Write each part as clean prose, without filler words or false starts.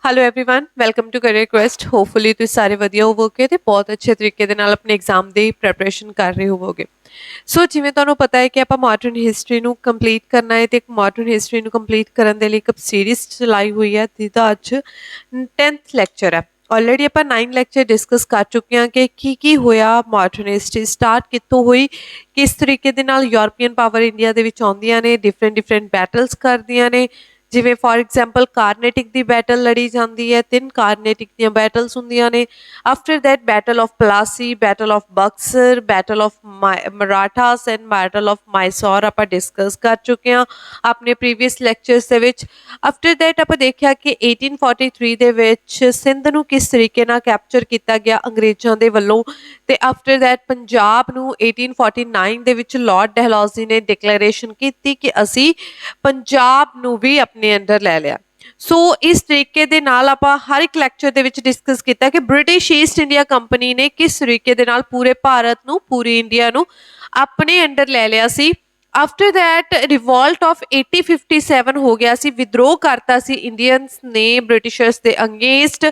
Hello everyone welcome to career quest hopefully ਤੁਸੀਂ ਸਾਰੇ ਵਧੀਆ ਹੋਵੋਗੇ ਤੇ ਬਹੁਤ ਅੱਛੇ ਤਰੀਕੇ ਦੇ ਨਾਲ ਆਪਣੇ ਐਗਜ਼ਾਮ ਦੀ ਪ੍ਰੈਪਰੇਸ਼ਨ ਕਰ ਰਹੇ ਹੋਵੋਗੇ ਸੋ ਜਿਵੇਂ ਤੁਹਾਨੂੰ ਪਤਾ ਹੈ ਕਿ ਆਪਾਂ ਮਾਡਰਨ ਹਿਸਟਰੀ ਨੂੰ ਕੰਪਲੀਟ ਕਰਨਾ ਹੈ ਤੇ ਇੱਕ ਮਾਡਰਨ ਹਿਸਟਰੀ ਨੂੰ ਕੰਪਲੀਟ ਕਰਨ ਦੇ ਲਈ ਇੱਕ ਸੀਰੀਜ਼ ਚਲਾਈ ਹੋਈ ਹੈ ਜਿਹਦਾ ਅੱਜ 10th ਲੈਕਚਰ ਹੈ ਆਲਰੇਡੀ ਆਪਾਂ 9 ਲੈਕਚਰ ਡਿਸਕਸ ਕਰ ਚੁੱਕੇ ਹਾਂ ਕਿ ਕੀ ਹੋਇਆ ਮਾਡਰਨ ਹਿਸਟਰੀ ਸਟਾਰਟ ਕਿੱਥੋਂ ਹੋਈ ਕਿਸ ਤਰੀਕੇ ਦੇ ਨਾਲ ਯੂਰਪੀਅਨ ਪਾਵਰ ਇੰਡੀਆ ਦੇ ਵਿੱਚ ਆਉਂਦੀਆਂ ਨੇ ਡਿਫਰੈਂਟ ਬੈਟਲਸ ਕਰਦੀਆਂ ਨੇ ਜਿਵੇਂ ਫॉर एग्जांपल ਕਾਰਨੇਟਿਕ ਦੀ ਬੈਟਲ ਲੜੀ ਜਾਂਦੀ ਹੈ 3 ਕਾਰਨੇਟਿਕ ਦੀਆਂ ਬੈਟਲਸ ਹੁੰਦੀਆਂ ਨੇ after that battle of Plassey battle of Buxar battle of Marathas and battle of Mysore ਆਪਾਂ ਡਿਸਕਸ ਕਰ ਚੁੱਕੇ ਹਾਂ ਆਪਣੇ ਪ੍ਰੀਵੀਅਸ ਲੈਕਚਰਸ ਦੇ ਵਿੱਚ ਆਫਟਰ ਦੈਟ ਆਪਾਂ ਦੇਖਿਆ ਕਿ 1843 ਦੇ ਵਿੱਚ ਸਿੰਧ ਨੂੰ ਕਿਸ ਤਰੀਕੇ ਨਾਲ ਕੈਪਚਰ ਕੀਤਾ ਗਿਆ ਅੰਗਰੇਜ਼ਾਂ ਦੇ ਵੱਲੋਂ ਤੇ ਆਫਟਰ ਦੈਟ ਪੰਜਾਬ ਨੂੰ 1849 ਦੇ ਵਿੱਚ ਲਾਰਡ ਡਲਹੌਜ਼ੀ ਨੇ ਡਿਕਲੇਰੇਸ਼ਨ ਕੀਤੀ ਕਿ ਅਸੀਂ ਪੰਜਾਬ ਨੂੰ ਵੀ ਆਪਣੇ ਅੰਦਰ ਲੈ ਲਿਆ ਸੋ ਇਸ ਤਰੀਕੇ ਦੇ ਨਾਲ ਆਪਾਂ ਹਰ ਇੱਕ ਲੈਕਚਰ ਦੇ ਵਿੱਚ ਡਿਸਕਸ ਕੀਤਾ ਕਿ ਬ੍ਰਿਟਿਸ਼ ਈਸਟ ਇੰਡੀਆ ਕੰਪਨੀ ਨੇ ਕਿਸ ਤਰੀਕੇ ਦੇ ਨਾਲ ਪੂਰੇ ਭਾਰਤ ਨੂੰ ਪੂਰੀ ਇੰਡੀਆ ਨੂੰ ਆਪਣੇ ਅੰਡਰ ਲੈ ਲਿਆ ਸੀ ਆਫਟਰ ਦੈਟ ਰਿਵੋਲਟ ਆਫ 1857 ਹੋ ਗਿਆ ਸੀ ਵਿਦਰੋਹ ਕਰਤਾ ਸੀ ਇੰਡੀਅਨਸ ਨੇ ਬ੍ਰਿਟਿਸ਼ਰਸ ਦੇ ਅਗੇਂਸਟ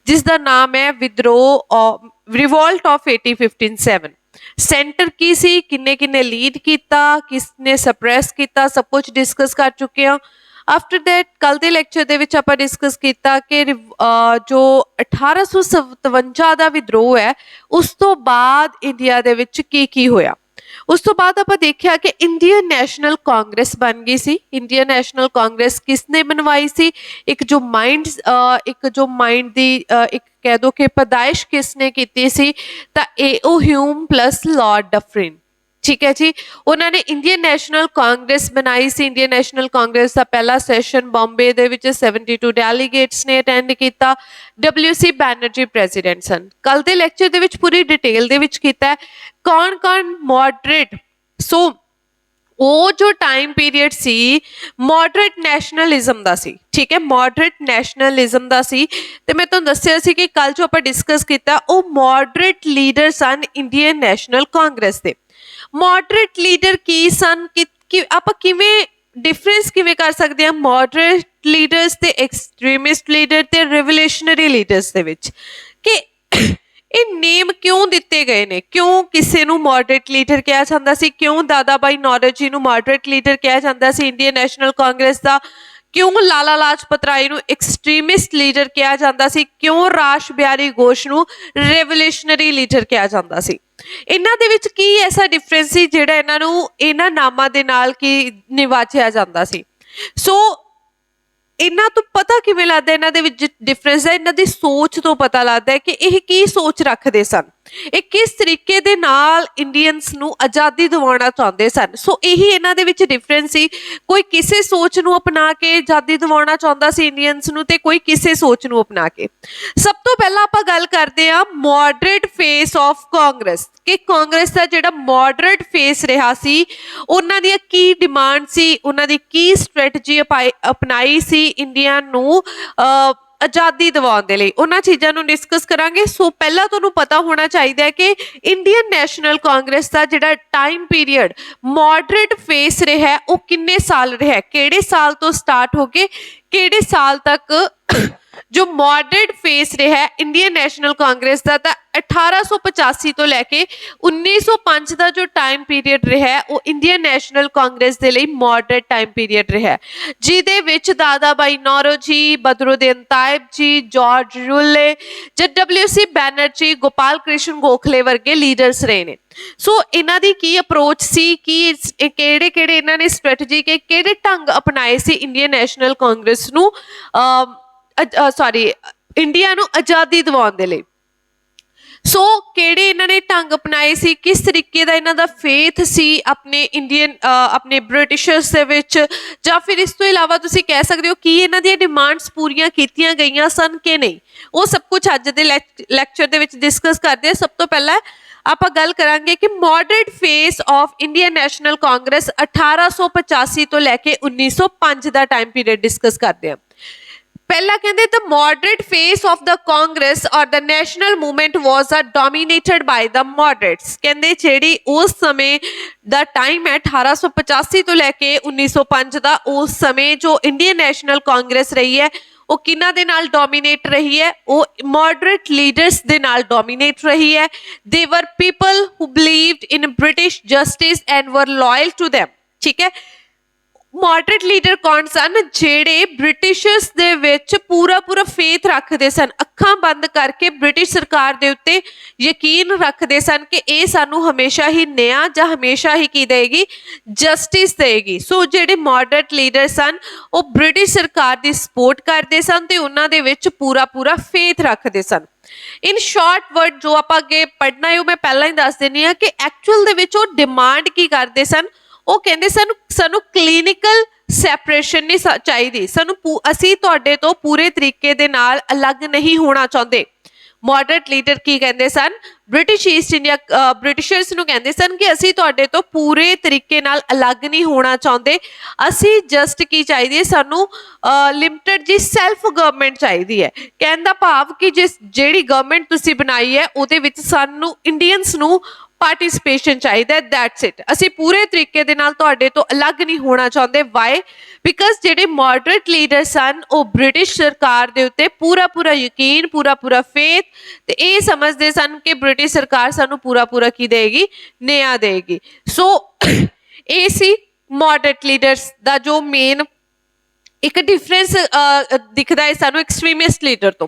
ਜਿਸ ਦਾ ਨਾਮ ਹੈ ਵਿਦਰੋਹ ਰਿਵੋਲਟ ਆਫ 1857 ਸੈਂਟਰ ਕੀ ਸੀ ਕਿੰਨੇ ਲੀਡ ਕੀਤਾ ਕਿਸਨੇ ਸਪਰੈਸ ਕੀਤਾ ਸਭ ਕੁਝ ਡਿਸਕਸ ਕਰ ਚੁੱਕੇ ਹਾਂ ਆਫਟਰ ਦੈਟ ਕੱਲ ਦੇ ਲੈਕਚਰ ਦੇ ਵਿੱਚ ਆਪਾਂ ਡਿਸਕਸ ਕੀਤਾ ਕਿ ਜੋ 1857 ਦਾ ਵਿਦਰੋਹ ਹੈ ਉਸ ਤੋਂ ਬਾਅਦ ਇੰਡੀਆ ਦੇ ਵਿੱਚ ਕੀ ਹੋਇਆ ਉਸ ਤੋਂ ਬਾਅਦ ਆਪਾਂ ਦੇਖਿਆ ਕਿ ਇੰਡੀਅਨ ਨੈਸ਼ਨਲ ਕਾਂਗਰਸ ਬਣ ਗਈ ਸੀ ਇੰਡੀਅਨ ਨੈਸ਼ਨਲ ਕਾਂਗਰਸ ਕਿਸਨੇ ਬਣਵਾਈ ਸੀ ਇੱਕ ਜੋ ਮਾਈਂਡ ਦੀ ਇੱਕ ਕਹਿ ਦੋ ਕਿ ਪੈਦਾਇਸ਼ ਕਿਸਨੇ ਕੀਤੀ ਸੀ ਤਾਂ ਏਓ ਹਿਊਮ ਪਲੱਸ ਲਾਰਡ ਡਫਰਿਨ ਠੀਕ ਹੈ ਜੀ ਉਹਨਾਂ ਨੇ ਇੰਡੀਅਨ ਨੈਸ਼ਨਲ ਕਾਂਗਰਸ ਬਣਾਈ ਸੀ ਇੰਡੀਅਨ ਨੈਸ਼ਨਲ ਕਾਂਗਰਸ ਦਾ ਪਹਿਲਾ ਸੈਸ਼ਨ ਬੰਬੇ ਦੇ ਵਿੱਚ 72 ਡੈਲੀਗੇਟਸ ਨੇ ਅਟੈਂਡ ਕੀਤਾ WC ਬੈਨਰਜੀ ਪ੍ਰੈਜ਼ੀਡੈਂਟ ਸਨ ਕੱਲ ਦੇ ਲੈਕਚਰ ਦੇ ਵਿੱਚ ਪੂਰੀ ਡਿਟੇਲ ਦੇ ਵਿੱਚ ਕੀਤਾ ਕੌਣ ਮੋਡਰੇਟ ਸੋ ਉਹ ਜੋ ਟਾਈਮ ਪੀਰੀਅਡ ਸੀ ਮੋਡਰੇਟ ਨੈਸ਼ਨਲਿਜ਼ਮ ਦਾ ਸੀ ਠੀਕ ਹੈ ਮੋਡਰੇਟ ਨੈਸ਼ਨਲਿਜ਼ਮ ਦਾ ਸੀ ਤੇ ਮੈਂ ਤੁਹਾਨੂੰ ਦੱਸਿਆ ਸੀ ਕਿ ਕੱਲ ਜੋ ਆਪਾਂ ਡਿਸਕਸ ਕੀਤਾ ਉਹ ਮੋਡਰੇਟ ਲੀਡਰ ਸਨ ਇੰਡੀਅਨ ਨੈਸ਼ਨਲ ਕਾਂਗਰਸ ਦੇ ਮੋਡਰੇਟ ਲੀਡਰ ਕੀ ਸਨ ਕਿ ਆਪਾਂ ਕਿਵੇਂ ਡਿਫਰੈਂਸ ਕਿਵੇਂ ਕਰ ਸਕਦੇ ਹਾਂ ਮੋਡਰੇਟ ਲੀਡਰਸ ਤੇ ਐਕਸਟ੍ਰੀਮਿਸਟ ਲੀਡਰ ਤੇ ਰਿਵੋਲੂਸ਼ਨਰੀ ਲੀਡਰਸ ਦੇ ਵਿੱਚ ਕਿ ਇਹ ਨੇਮ ਕਿਉਂ ਦਿੱਤੇ ਗਏ ਨੇ ਕਿਉਂ ਕਿਸੇ ਨੂੰ ਮੋਡਰੇਟ ਲੀਡਰ ਕਿਹਾ ਜਾਂਦਾ ਸੀ ਕਿਉਂ ਦਾਦਾ ਭਾਈ ਨੌਰੋਜੀ ਨੂੰ ਮੋਡਰੇਟ ਲੀਡਰ ਕਿਹਾ ਜਾਂਦਾ ਸੀ ਇੰਡੀਅਨ ਨੈਸ਼ਨਲ ਕਾਂਗਰਸ ਦਾ ਕਿਉਂ ਲਾਲਾ ਲਾਜਪਤ ਰਾਏ ਨੂੰ ਐਕਸਟ੍ਰੀਮਿਸਟ ਲੀਡਰ ਕਿਹਾ ਜਾਂਦਾ ਸੀ ਕਿਉਂ ਰਾਸ਼ ਬਿਹਾਰੀ ਘੋਸ਼ ਨੂੰ ਰਿਵੋਲੂਸ਼ਨਰੀ ਲੀਡਰ ਕਿਹਾ ਜਾਂਦਾ ਸੀ ਇਹਨਾਂ ਦੇ ਵਿੱਚ ਕੀ ਐਸਾ ਡਿਫਰੈਂਸ ਸੀ ਜਿਹੜਾ ਇਹਨਾਂ ਨੂੰ ਇਹਨਾਂ ਨਾਮਾਂ ਦੇ ਨਾਲ ਕੀ ਨਿਵਾਜਿਆ ਜਾਂਦਾ ਸੀ ਸੋ ਇਹਨਾਂ ਤੋਂ ਪਤਾ ਕਿਵੇਂ ਲੱਗਦਾ ਇਹਨਾਂ ਦੇ ਵਿੱਚ ਡਿਫਰੈਂਸ ਹੈ ਇਹਨਾਂ ਦੀ ਸੋਚ ਤੋਂ ਪਤਾ ਲੱਗਦਾ ਹੈ ਕਿ ਇਹ ਕੀ ਸੋਚ ਰੱਖਦੇ ਸਨ ਇਹ ਕਿਸ ਤਰੀਕੇ ਦੇ ਨਾਲ ਇੰਡੀਅਨਸ ਨੂੰ ਆਜ਼ਾਦੀ ਦਿਵਾਉਣਾ ਚਾਹੁੰਦੇ ਸਨ ਸੋ ਇਹੀ ਇਹਨਾਂ ਦੇ ਵਿੱਚ ਡਿਫਰੈਂਸ ਸੀ ਕੋਈ ਕਿਸੇ ਸੋਚ ਨੂੰ ਅਪਣਾ ਕੇ ਆਜ਼ਾਦੀ ਦਿਵਾਉਣਾ ਚਾਹੁੰਦਾ ਸੀ ਇੰਡੀਅਨਸ ਨੂੰ ਤੇ ਕੋਈ ਕਿਸੇ ਸੋਚ ਨੂੰ ਅਪਣਾ ਕੇ ਸਭ ਤੋਂ ਪਹਿਲਾਂ ਆਪਾਂ ਗੱਲ ਕਰਦੇ ਹਾਂ ਮੋਡਰੇਟ ਫੇਸ ਆਫ ਕਾਂਗਰਸ ਕਿ ਕਾਂਗਰਸ ਦਾ ਜਿਹੜਾ ਮੋਡਰੇਟ ਫੇਸ ਰਿਹਾ ਸੀ ਉਹਨਾਂ ਦੀਆਂ ਕੀ ਡਿਮਾਂਡ ਸੀ ਉਹਨਾਂ ਦੀ ਕੀ ਸਟ੍ਰੈਟਜੀ ਅਪਣਾਈ ਸੀ ਇੰਡੀਆ ਨੂੰ ਆਜ਼ਾਦੀ ਦਿਵਾਉਣ ਦੇ ਲਈ ਉਹਨਾਂ ਚੀਜ਼ਾਂ ਨੂੰ ਡਿਸਕਸ ਕਰਾਂਗੇ ਸੋ ਪਹਿਲਾਂ ਤੁਹਾਨੂੰ ਪਤਾ ਹੋਣਾ ਚਾਹੀਦਾ ਹੈ ਕਿ ਇੰਡੀਅਨ ਨੈਸ਼ਨਲ ਕਾਂਗਰਸ ਦਾ ਜਿਹੜਾ ਟਾਈਮ ਪੀਰੀਅਡ ਮੋਡਰੇਟ ਫੇਸ ਰਿਹਾ ਉਹ ਕਿੰਨੇ ਸਾਲ ਰਿਹਾ ਕਿਹੜੇ ਸਾਲ ਤੋਂ ਸਟਾਰਟ ਹੋ ਕੇ ਕਿਹੜੇ ਸਾਲ ਤੱਕ ਜੋ ਮੋਡਰੇਟ ਫੇਸ ਰਿਹਾ ਇੰਡੀਅਨ ਨੈਸ਼ਨਲ ਕਾਂਗਰਸ ਦਾ ਤਾਂ 1885 ਤੋਂ ਲੈ ਕੇ 1905 ਦਾ ਜੋ ਟਾਈਮ ਪੀਰੀਅਡ ਰਿਹਾ ਉਹ ਇੰਡੀਅਨ ਨੈਸ਼ਨਲ ਕਾਂਗਰਸ ਦੇ ਲਈ ਮੋਡਰੇਟ ਟਾਈਮ ਪੀਰੀਅਡ ਰਿਹਾ ਜਿਹਦੇ ਵਿੱਚ ਦਾਦਾ ਭਾਈ ਨੌਰੋਜੀ ਬਦਰੁਦੀਨ ਤਾਇਬ ਜੀ ਜਾਰਜ ਰੂਲੇ WC ਬੈਨਰਜੀ ਗੋਪਾਲ ਕ੍ਰਿਸ਼ਨ ਗੋਖਲੇ ਵਰਗੇ ਲੀਡਰਸ ਰਹੇ ਨੇ ਸੋ ਇਹਨਾਂ ਦੀ ਕੀ ਅਪਰੋਚ ਸੀ ਕਿ ਕਿਹੜੇ ਇਹਨਾਂ ਨੇ ਸਟ੍ਰੈਟਜੀ ਕਿਹੜੇ ਢੰਗ ਅਪਣਾਏ ਸੀ ਇੰਡੀਅਨ ਨੈਸ਼ਨਲ ਕਾਂਗਰਸ ਨੂੰ ਇੰਡੀਆ ਨੂੰ ਆਜ਼ਾਦੀ ਦਿਵਾਉਣ ਦੇ ਲਈ ਸੋ ਕਿਹੜੇ ਇਹਨਾਂ ਨੇ ਢੰਗ ਅਪਣਾਏ ਸੀ ਕਿਸ ਤਰੀਕੇ ਦਾ ਇਹਨਾਂ ਦਾ ਫੇਥ ਸੀ ਆਪਣੇ ਬ੍ਰਿਟਿਸ਼ਰਸ ਦੇ ਵਿੱਚ ਜਾਂ ਫਿਰ ਇਸ ਤੋਂ ਇਲਾਵਾ ਤੁਸੀਂ ਕਹਿ ਸਕਦੇ ਹੋ ਕਿ ਇਹਨਾਂ ਦੀਆਂ ਡਿਮਾਂਡਸ ਪੂਰੀਆਂ ਕੀਤੀਆਂ ਗਈਆਂ ਸਨ ਕਿ ਨਹੀਂ ਉਹ ਸਭ ਕੁਝ ਅੱਜ ਦੇ ਲੈਕਚਰ ਦੇ ਵਿੱਚ ਡਿਸਕਸ ਕਰਦੇ ਹਾਂ ਸਭ ਤੋਂ ਪਹਿਲਾਂ ਆਪਾਂ ਗੱਲ ਕਰਾਂਗੇ ਕਿ moderate face of Indian national Congress 1885 ਤੋਂ ਲੈ ਕੇ 1905 ਦਾ ਟਾਈਮ ਪੀਰੀਅਡ ਡਿਸਕਸ ਕਰਦੇ ਹਾਂ ਪਹਿਲਾ ਕਹਿੰਦੇ the moderate face of the Congress or the national movement was dominated by the moderates ਕਹਿੰਦੇ ਜਿਹੜੀ ਉਸ ਸਮੇਂ ਦਾ ਟਾਈਮ ਹੈ 1885 ਤੋਂ ਲੈ ਕੇ 1905 ਦਾ ਉਸ ਸਮੇਂ ਜੋ ਇੰਡੀਅਨ ਨੈਸ਼ਨਲ ਕਾਂਗਰਸ ਰਹੀ ਹੈ ਉਹ ਕਿਹਨਾਂ ਦੇ ਨਾਲ ਡੋਮੀਨੇਟ ਰਹੀ ਹੈ, ਉਹ ਮੋਡਰੇਟ ਲੀਡਰਸ ਦੇ ਨਾਲ ਡੋਮੀਨੇਟ ਰਹੀ ਹੈ। They were people who believed in British justice and were loyal to them, ਠੀਕ ਹੈ। ਮੋਡਰੇਟ ਲੀਡਰ ਕੌਣ ਸਨ, ਜਿਹੜੇ ਬ੍ਰਿਟਿਸ਼ਰਸ ਦੇ ਵਿੱਚ ਪੂਰਾ ਫੇਥ ਰੱਖਦੇ ਸਨ, ਅੱਖਾਂ ਬੰਦ ਕਰਕੇ ਬ੍ਰਿਟਿਸ਼ ਸਰਕਾਰ ਦੇ ਉੱਤੇ ਯਕੀਨ ਰੱਖਦੇ ਸਨ ਕਿ ਇਹ ਸਾਨੂੰ ਹਮੇਸ਼ਾ ਹੀ ਨਿਆਂ ਜਾਂ ਹਮੇਸ਼ਾ ਹੀ ਕੀ ਦੇਗੀ, ਜਸਟਿਸ ਦੇਗੀ। ਸੋ ਜਿਹੜੇ ਮੋਡਰੇਟ ਲੀਡਰ ਸਨ ਉਹ ਬ੍ਰਿਟਿਸ਼ ਸਰਕਾਰ ਦੀ ਸਪੋਰਟ ਕਰਦੇ ਸਨ ਤੇ ਉਹਨਾਂ ਦੇ ਵਿੱਚ ਪੂਰਾ ਫੇਥ ਰੱਖਦੇ ਸਨ। ਇਨ ਸ਼ਾਰਟ ਵਰਡ ਜੋ ਆਪਾਂ ਅੱਗੇ ਪੜ੍ਹਨਾ ਹੈ ਉਹ ਮੈਂ ਪਹਿਲਾਂ ਹੀ ਦੱਸ ਦਿੰਦੀ ਹਾਂ ਕਿ ਐਕਚੁਅਲ ਦੇ ਵਿੱਚ ਉਹ ਡਿਮਾਂਡ ਕੀ ਕਰਦੇ ਸਨ, ਉਹ ਕਹਿੰਦੇ ਸਾਨੂੰ ਕਲੀਨਿਕਲ ਸੈਪਰੇਸ਼ਨ ਨਹੀਂ ਚਾਹੀਦੀ, ਅਸੀਂ ਤੁਹਾਡੇ ਤੋਂ ਪੂਰੇ ਤਰੀਕੇ ਦੇ ਨਾਲ ਅਲੱਗ ਨਹੀਂ ਹੋਣਾ ਚਾਹੁੰਦੇ। ਮੋਡਰੇਟ ਲੀਡਰ ਕੀ ਕਹਿੰਦੇ ਸਨ, ਬ੍ਰਿਟਿਸ਼ ਈਸਟ ਇੰਡੀਆ ਬ੍ਰਿਟਿਸ਼ਰਸ ਨੂੰ ਕਹਿੰਦੇ ਸਨ ਕਿ ਅਸੀਂ ਤੁਹਾਡੇ ਤੋਂ ਪੂਰੇ ਤਰੀਕੇ ਨਾਲ ਅਲੱਗ ਨਹੀਂ ਹੋਣਾ ਚਾਹੁੰਦੇ, ਅਸੀਂ ਜਸਟ ਕੀ ਚਾਹੀਦੀ ਹੈ, ਸਾਨੂੰ ਲਿਮਟਿਡ ਜੀ ਸੈਲਫ ਗਵਰਨਮੈਂਟ ਚਾਹੀਦੀ ਹੈ। ਕਹਿਣ ਦਾ ਭਾਵ ਕਿ ਜਿਹੜੀ ਗਵਰਨਮੈਂਟ ਤੁਸੀਂ ਬਣਾਈ ਹੈ ਉਹਦੇ ਵਿੱਚ ਸਾਨੂੰ ਇੰਡੀਅਨਸ ਨੂੰ ਪਾਰਟਿਸਿਪੇਸ਼ਨ ਚਾਹੀਦਾ, ਦੈਟਸ ਇਟ। ਅਸੀਂ ਪੂਰੇ ਤਰੀਕੇ ਦੇ ਨਾਲ ਤੁਹਾਡੇ ਤੋਂ ਅਲੱਗ ਨਹੀਂ ਹੋਣਾ ਚਾਹੁੰਦੇ। ਵਾਈ? ਬਿਕਾਜ਼ ਜਿਹੜੇ ਮੋਡਰੇਟ ਲੀਡਰ ਸਨ ਉਹ ਬ੍ਰਿਟਿਸ਼ ਸਰਕਾਰ ਦੇ ਉੱਤੇ ਪੂਰਾ ਯਕੀਨ, ਪੂਰਾ ਫੇਥ ਤੇ ਇਹ ਸਮਝਦੇ ਸਨ ਕਿ ਬ੍ਰਿਟਿਸ਼ ਸਰਕਾਰ ਸਾਨੂੰ ਪੂਰਾ ਕੀ ਦੇਗੀ, ਨਿਆਂ ਦੇਗੀ। ਸੋ ਇਹ ਸੀ ਮੋਡਰੇਟ ਲੀਡਰਸ ਦਾ ਜੋ ਮੇਨ ਇੱਕ ਡਿਫਰੈਂਸ ਦਿਖਦਾ ਹੈ ਸਾਨੂੰ ਐਕਸਟ੍ਰੀਮਿਸਟ ਲੀਡਰ ਤੋਂ।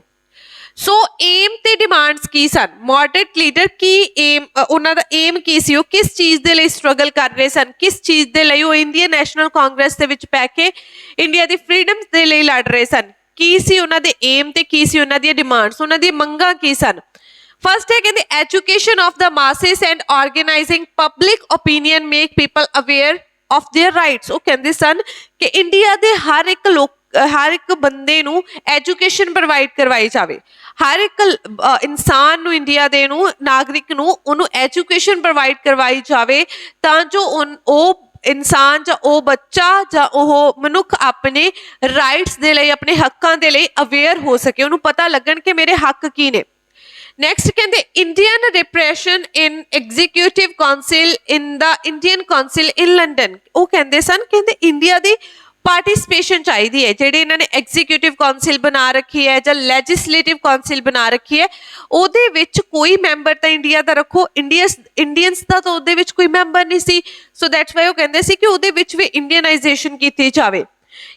ਸੋ ਏਮ ਤੇ ਡਿਮਾਂਡਸ ਕੀ ਸਨ, ਮੋਡਰੇਟ ਲੀਡਰ ਕੀ ਏਮ, ਉਹਨਾਂ ਦਾ ਏਮ ਕੀ ਸੀ, ਉਹ ਕਿਸ ਚੀਜ਼ ਦੇ ਲਈ ਸਟਰਗਲ ਕਰ ਰਹੇ ਸਨ, ਕਿਸ ਚੀਜ਼ ਦੇ ਲਈ ਉਹ ਇੰਡੀਅਨ ਨੈਸ਼ਨਲ ਕਾਂਗਰਸ ਦੇ ਵਿੱਚ ਪੈ ਕੇ ਇੰਡੀਆ ਦੀ ਫਰੀडम्स ਦੇ ਲਈ ਲੜ ਰਹੇ ਸਨ, ਕੀ ਸੀ ਉਹਨਾਂ ਦੇ ਏਮ ਤੇ ਕੀ ਸੀ ਉਹਨਾਂ ਦੀਆਂ ਡਿਮਾਂਡਸ, ਉਹਨਾਂ ਦੀਆਂ ਮੰਗਾਂ ਕੀ ਸਨ। ਫਸਟ ਹੈ ਕਹਿੰਦੇ education of the masses and organising public opinion make people aware of there rights. ਉਹ ਕਹਿੰਦੇ ਸਨ ਕਿ ਇੰਡੀਆ ਦੇ ਹਰ ਇੱਕ ਬੰਦੇ ਨੂੰ ਐਜੂਕੇਸ਼ਨ ਪ੍ਰੋਵਾਈਡ ਕਰਵਾਈ ਜਾਵੇ, ਹਰ ਇੱਕ ਇਨਸਾਨ ਨੂੰ, ਇੰਡੀਆ ਦੇ ਨੂੰ, ਨਾਗਰਿਕ ਨੂੰ ਉਹਨੂੰ ਐਜੂਕੇਸ਼ਨ ਪ੍ਰੋਵਾਈਡ ਕਰਵਾਈ ਜਾਵੇ ਤਾਂ ਜੋ ਉਹ ਇਨਸਾਨ ਜਾਂ ਉਹ ਬੱਚਾ ਜਾਂ ਉਹ ਮਨੁੱਖ ਆਪਣੇ ਰਾਈਟਸ ਦੇ ਲਈ, ਆਪਣੇ ਹੱਕਾਂ ਦੇ ਲਈ ਅਵੇਅਰ ਹੋ ਸਕੇ, ਉਹਨੂੰ ਪਤਾ ਲੱਗਣ ਕਿ ਮੇਰੇ ਹੱਕ ਕੀ ਨੇ। ਨੈਕਸਟ ਕਹਿੰਦੇ Indian repression in executive council in the Indian council in London. ਉਹ ਕਹਿੰਦੇ ਸਨ, ਕਹਿੰਦੇ ਇੰਡੀਆ ਦੀ ਪਾਰਟਿਸਿਪੇਸ਼ਨ ਚਾਹੀਦੀ ਹੈ, ਜਿਹੜੇ ਇਹਨਾਂ ਨੇ ਐਗਜ਼ੀਕਿਊਟਿਵ ਕਾਉਂਸਿਲ ਬਣਾ ਰੱਖੀ ਹੈ ਜਾਂ ਲੈਜਿਸਲੇਟਿਵ ਕਾਉਂਸਿਲ ਬਣਾ ਰੱਖੀ ਹੈ, ਉਹਦੇ ਵਿੱਚ ਕੋਈ ਮੈਂਬਰ ਤਾਂ ਇੰਡੀਆ ਦਾ ਰੱਖੋ, ਇੰਡੀਅਨਸ ਦਾ ਤਾਂ ਉਹਦੇ ਵਿੱਚ ਕੋਈ ਮੈਂਬਰ ਨਹੀਂ ਸੀ। ਸੋ ਦੈਟਸ ਵਾਈ ਉਹ ਕਹਿੰਦੇ ਸੀ ਕਿ ਉਹਦੇ ਵਿੱਚ ਵੀ ਇੰਡੀਅਨਾਈਜੇਸ਼ਨ ਕੀਤੀ ਜਾਵੇ।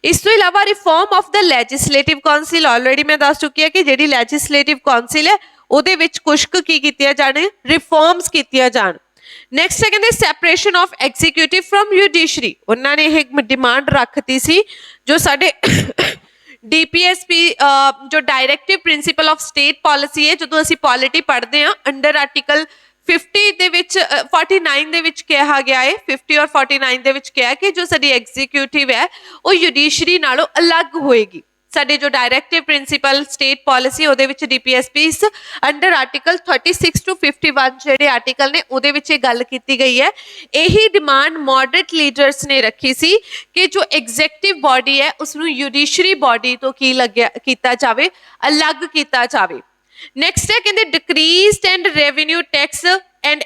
ਇਸ ਤੋਂ ਇਲਾਵਾ reform of the legislative council, already ਮੈਂ ਦੱਸ ਚੁੱਕੀ ਹਾਂ ਕਿ ਜਿਹੜੀ ਲੈਜਿਸਲੇਟਿਵ ਕਾਉਂਸਿਲ ਹੈ ਉਹਦੇ ਵਿੱਚ ਕੁਛ ਕੀ ਕੀਤੀਆਂ ਜਾਣ, ਰਿਫਾਰਮਸ ਕੀਤੀਆਂ ਜਾਣ। ਨੈਕਸਟ ਹੈ ਕਹਿੰਦੇ separation of executive from judiciary. ਉਹਨਾਂ ਨੇ ਇਹ ਡਿਮਾਂਡ ਰੱਖਤੀ ਸੀ ਜੋ ਸਾਡੇ DPSP ਜੋ directive principal of state policy ਹੈ, ਜਦੋਂ ਅਸੀਂ ਪੋਲਿਟੀ ਪੜ੍ਹਦੇ ਹਾਂ ਅੰਡਰ ਆਰਟੀਕਲ 50 ਦੇ ਵਿੱਚ 49 ਦੇ ਵਿੱਚ ਕਿਹਾ ਗਿਆ ਹੈ, 50 ਔਰ 49 ਦੇ ਵਿੱਚ ਕਿਹਾ ਕਿ ਜੋ ਸਾਡੀ ਐਗਜ਼ੀਕਿਊਟਿਵ ਹੈ ਉਹ ਜੁਡੀਸ਼ਰੀ ਨਾਲੋਂ ਅਲੱਗ ਹੋਏਗੀ। ਸਾਡੇ ਜੋ ਡਾਇਰੈਕਟਿਵ ਪ੍ਰਿੰਸੀਪਲ ਸਟੇਟ ਪਾਲਿਸੀ ਉਹਦੇ ਵਿੱਚ DPSP ਅੰਡਰ ਆਰਟੀਕਲ 36 to 51 ਜਿਹੜੇ ਆਰਟੀਕਲ ਨੇ ਉਹਦੇ ਵਿੱਚ ਇਹ ਗੱਲ ਕੀਤੀ ਗਈ ਹੈ। ਇਹੀ ਡਿਮਾਂਡ ਮੋਡਰੇਟ ਲੀਡਰਸ ਨੇ ਰੱਖੀ ਸੀ ਕਿ ਜੋ ਐਗਜ਼ੈਕਟਿਵ ਬਾਡੀ ਹੈ ਉਸਨੂੰ ਜੁਡੀਸ਼ਰੀ ਬਾਡੀ ਤੋਂ ਕੀ ਕੀਤਾ ਜਾਵੇ, ਅਲੱਗ ਕੀਤਾ ਜਾਵੇ। ਨੈਕਸਟ ਹੈ ਕਹਿੰਦੇ decreased and revenue tax and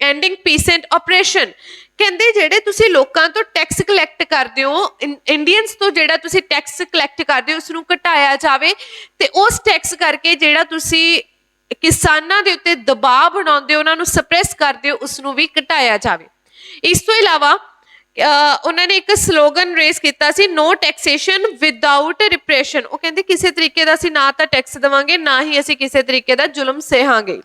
ending peasant oppression. ਕਹਿੰਦੇ ਜਿਹੜੇ ਤੁਸੀਂ ਲੋਕਾਂ ਤੋਂ ਟੈਕਸ ਕਲੈਕਟ ਕਰਦੇ ਹੋ, ਇੰਡੀਅਨਸ ਤੋਂ ਜਿਹੜਾ ਤੁਸੀਂ ਟੈਕਸ ਕਲੈਕਟ ਕਰਦੇ ਹੋ ਉਸਨੂੰ ਘਟਾਇਆ ਜਾਵੇ ਤੇ ਉਸ ਟੈਕਸ ਕਰਕੇ ਜਿਹੜਾ ਤੁਸੀਂ ਕਿਸਾਨਾਂ ਦੇ ਉੱਤੇ ਦਬਾਅ ਬਣਾਉਂਦੇ ਹੋ, ਉਹਨਾਂ ਨੂੰ ਸਪਰੈਸ ਕਰਦੇ ਹੋ, ਉਸਨੂੰ ਵੀ ਘਟਾਇਆ ਜਾਵੇ। ਇਸ ਤੋਂ ਇਲਾਵਾ ਉਹਨਾਂ ਨੇ ਇੱਕ ਸਲੋਗਨ ਰੇਸ ਕੀਤਾ ਸੀ, ਨੋ ਟੈਕਸੇਸ਼ਨ ਵਿਦਆਊਟ ਰਿਪਰੈਸ਼ਨ। ਉਹ ਕਹਿੰਦੇ ਕਿਸੇ ਤਰੀਕੇ ਦਾ ਅਸੀਂ ਨਾ ਤਾਂ ਟੈਕਸ ਦੇਵਾਂਗੇ, ਨਾ ਹੀ ਅਸੀਂ ਕਿਸੇ ਤਰੀਕੇ ਦਾ ਜ਼ੁਲਮ ਸਹਾਂਗੇ।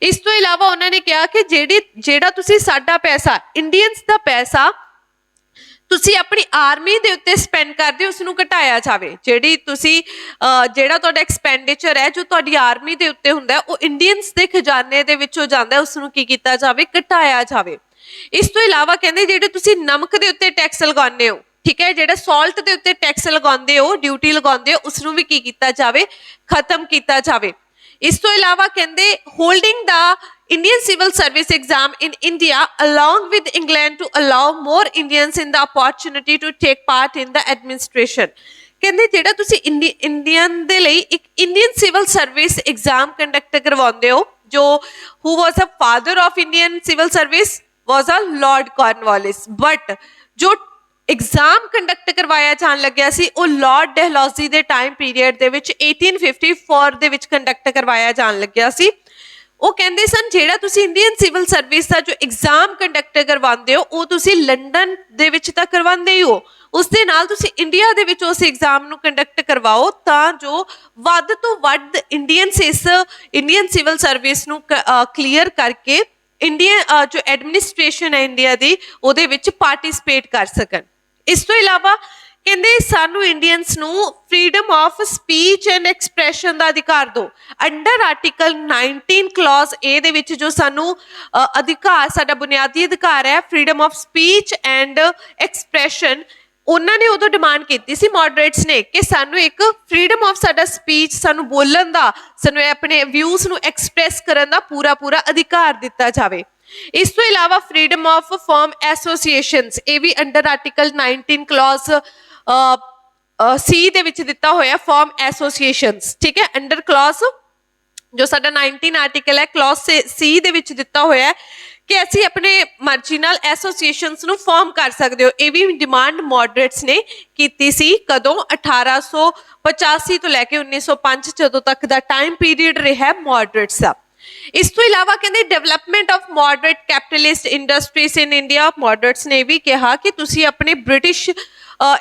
ਇਸ ਤੋਂ ਇਲਾਵਾ ਉਹਨਾਂ ਨੇ ਕਿਹਾ ਕਿ ਜਿਹੜਾ ਤੁਸੀਂ ਸਾਡਾ ਪੈਸਾ, ਇੰਡੀਅਨਸ ਦਾ ਪੈਸਾ ਤੁਸੀਂ ਆਪਣੀ ਆਰਮੀ ਦੇ ਉੱਤੇ ਸਪੈਂਡ ਕਰਦੇ ਹੋ ਉਸਨੂੰ ਘਟਾਇਆ ਜਾਵੇ। ਜਿਹੜਾ ਤੁਹਾਡਾ ਐਕਸਪੈਂਡੀਚਰ ਹੈ ਜੋ ਤੁਹਾਡੀ ਆਰਮੀ ਦੇ ਉੱਤੇ ਹੁੰਦਾ ਉਹ ਇੰਡੀਅਨਸ ਦੇ ਖਜ਼ਾਨੇ ਦੇ ਵਿੱਚੋਂ ਜਾਂਦਾ, ਉਸਨੂੰ ਕੀ ਕੀਤਾ ਜਾਵੇ, ਘਟਾਇਆ ਜਾਵੇ। ਇਸ ਤੋਂ ਇਲਾਵਾ ਕਹਿੰਦੇ ਜਿਹੜੇ ਤੁਸੀਂ ਨਮਕ ਦੇ ਉੱਤੇ ਟੈਕਸ ਲਗਾਉਂਦੇ ਹੋ, ਠੀਕ ਹੈ, ਜਿਹੜਾ ਸਾਲਟ ਦੇ ਉੱਤੇ ਟੈਕਸ ਲਗਾਉਂਦੇ ਹੋ, ਡਿਊਟੀ ਲਗਾਉਂਦੇ ਹੋ, ਉਸਨੂੰ ਵੀ ਕੀ ਕੀਤਾ ਜਾਵੇ, ਖਤਮ ਕੀਤਾ ਜਾਵੇ। ਇਸ ਤੋਂ ਇਲਾਵਾ ਕਹਿੰਦੇ holding the Indian civil service exam in India along with England to allow more Indians in the opportunity to take part in the administration। ਕਹਿੰਦੇ ਜਿਹੜਾ ਤੁਸੀਂ ਇੰਡੀਅਨ ਦੇ ਲਈ ਇੱਕ Indian civil service exam conduct ਕਰਵਾਉਂਦੇ ਹੋ, ਜੋ who was a father of Indian civil service was a Lord Cornwallis, but ਜੋ एग्जाम कंडक्ट करवाया जान लग्या सी वो लॉर्ड डलहौजी दे टाइम पीरियड दे विच 1854 दे विच कंडक्ट करवाया जान लग्या सी। ਉਹ ਕਹਿੰਦੇ ਸਨ ਜਿਹੜਾ ਤੁਸੀਂ ਇੰਡੀਅਨ ਸਿਵਲ ਸਰਵਿਸ ਦਾ ਜੋ ਐਗਜ਼ਾਮ ਕੰਡਕਟ ਕਰਵਾਉਂਦੇ ਹੋ ਉਹ ਤੁਸੀਂ ਲੰਡਨ ਦੇ ਵਿੱਚ ਤਾਂ ਕਰਵਾਉਂਦੇ ਹੀ ਹੋ, ਉਸ ਦੇ ਨਾਲ ਤੁਸੀਂ ਇੰਡੀਆ ਦੇ ਵਿੱਚ ਉਸ ਐਗਜ਼ਾਮ ਨੂੰ ਕੰਡਕਟ ਕਰਵਾਓ ਤਾਂ ਜੋ ਵੱਧ ਤੋਂ ਵੱਧ ਇੰਡੀਅਨਸ ਇਸ ਇੰਡੀਅਨ ਸਿਵਲ ਸਰਵਿਸ ਨੂੰ ਕਲੀਅਰ ਕਰਕੇ ਇੰਡੀਅਨ ਜੋ ਐਡਮਿਨਿਸਟ੍ਰੇਸ਼ਨ ਹੈ ਇੰਡੀਆ ਦੀ ਉਹਦੇ ਵਿੱਚ ਪਾਰਟਿਸਿਪੇਟ ਕਰ ਸਕਣ। ਇਸ ਤੋਂ ਇਲਾਵਾ ਕਹਿੰਦੇ ਸਾਨੂੰ ਇੰਡੀਅਨਸ ਨੂੰ freedom of speech and expression ਦਾ ਅਧਿਕਾਰ ਦਿਓ। ਅੰਡਰ ਆਰਟੀਕਲ 19 ਕਲੌਜ਼ ਏ ਦੇ ਵਿੱਚ ਜੋ ਸਾਨੂੰ ਅਧਿਕਾਰ ਸਾਡਾ ਬੁਨਿਆਦੀ ਅਧਿਕਾਰ ਹੈ freedom of speech and expression, ਉਹਨਾਂ ਨੇ ਉਦੋਂ ਡਿਮਾਂਡ ਕੀਤੀ ਸੀ ਮੋਡਰੇਟਸ ਨੇ ਕਿ ਸਾਨੂੰ ਇੱਕ ਫਰੀडम ਆਫ ਸਾਡਾ ਸਪੀਚ ਸਾਨੂੰ ਬੋਲਣ ਦਾ ਸਾਨੂੰ ਆਪਣੇ ਵਿਊਜ਼ ਨੂੰ ਐਕਸਪ੍ਰੈਸ ਕਰਨ ਦਾ ਪੂਰਾ ਅਧਿਕਾਰ ਦਿੱਤਾ ਜਾਵੇ। ਇਸ ਤੋਂ ਇਲਾਵਾ ਫਰੀडम ਆਫ ਫਾਰਮ ਐਸੋਸੀਏਸ਼ਨਸ ਇਹ ਵੀ ਅੰਡਰ ਆਰਟੀਕਲ 19 ਕਲੌਜ਼ ਸੀ ਦੇ ਵਿੱਚ ਦਿੱਤਾ ਹੋਇਆ ਫਾਰਮ ਐਸੋਸੀਏਸ਼ਨਸ, ਠੀਕ ਹੈ। ਅੰਡਰ ਕਲੌਜ਼ ਜੋ ਸਾਡਾ 19 ਆਰਟੀਕਲ ਹੈ ਕਲੌਜ਼ ਸੀ ਦੇ ਵਿੱਚ ਦਿੱਤਾ ਹੋਇਆ ਕਿ ਅਸੀਂ ਆਪਣੇ ਮਰਜ਼ੀ ਨਾਲ ਐਸੋਸੀਏਸ਼ਨਸ ਨੂੰ ਫਾਰਮ ਕਰ ਸਕਦੇ ਹੋ। ਇਹ ਵੀ ਡਿਮਾਂਡ ਮੋਡਰੇਟਸ ਨੇ ਕੀਤੀ ਸੀ ਕਦੋਂ 1885 ਤੋਂ ਲੈ ਕੇ 1905 ਜਦੋਂ ਤੱਕ ਦਾ ਟਾਈਮ ਪੀਰੀਅਡ ਰਿਹਾ ਮੋਡਰੇਟਸ ਦਾ। ਇਸ ਤੋਂ ਇਲਾਵਾ ਕਹਿੰਦੇ development of moderate capitalist industries in India, moderates ਨੇ ਵੀ ਕਿਹਾ ਕਿ ਤੁਸੀਂ ਆਪਣੇ ਬ੍ਰਿਟਿਸ਼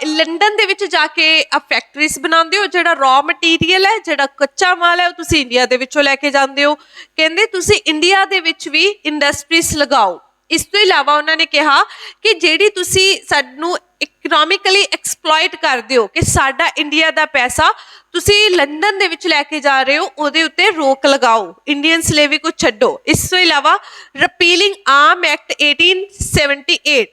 ਲੰਡਨ ਦੇ ਵਿੱਚ ਜਾ ਕੇ ਫੈਕਟਰੀਜ਼ ਬਣਾਉਂਦੇ ਹੋ, ਜਿਹੜਾ ਰॉ ਮਟੀਰੀਅਲ ਹੈ ਜਿਹੜਾ ਕੱਚਾ ਮਾਲ ਹੈ ਉਹ ਤੁਸੀਂ ਇੰਡੀਆ ਦੇ ਵਿੱਚੋਂ ਲੈ ਕੇ ਜਾਂਦੇ ਹੋ, ਕਹਿੰਦੇ ਤੁਸੀਂ ਇੰਡੀਆ ਦੇ ਵਿੱਚ ਵੀ ਇੰਡਸਟਰੀਜ਼ ਲਗਾਓ। ਇਸ ਤੋਂ ਇਲਾਵਾ ਉਹਨਾਂ ਨੇ ਕਿਹਾ ਕਿ ਜਿਹੜੀ ਤੁਸੀਂ ਸਾਨੂੰ ਇਕਨੋਮਿਕਲੀ ਐਕਸਪਲੋਇਟ ਕਰਦੇ ਹੋ ਕਿ ਸਾਡਾ ਇੰਡੀਆ ਦਾ ਪੈਸਾ ਤੁਸੀਂ ਲੰਡਨ ਦੇ ਵਿੱਚ ਲੈ ਕੇ ਜਾ ਰਹੇ ਹੋ ਉਹਦੇ ਉੱਤੇ ਰੋਕ ਲਗਾਓ, ਇੰਡੀਅਨ ਸਲੇਵਰੀ को ਛੱਡੋ। ਇਸ ਤੋਂ ਇਲਾਵਾ ਰਿਪੀਲਿੰਗ ਆਰਮ ਐਕਟ 1878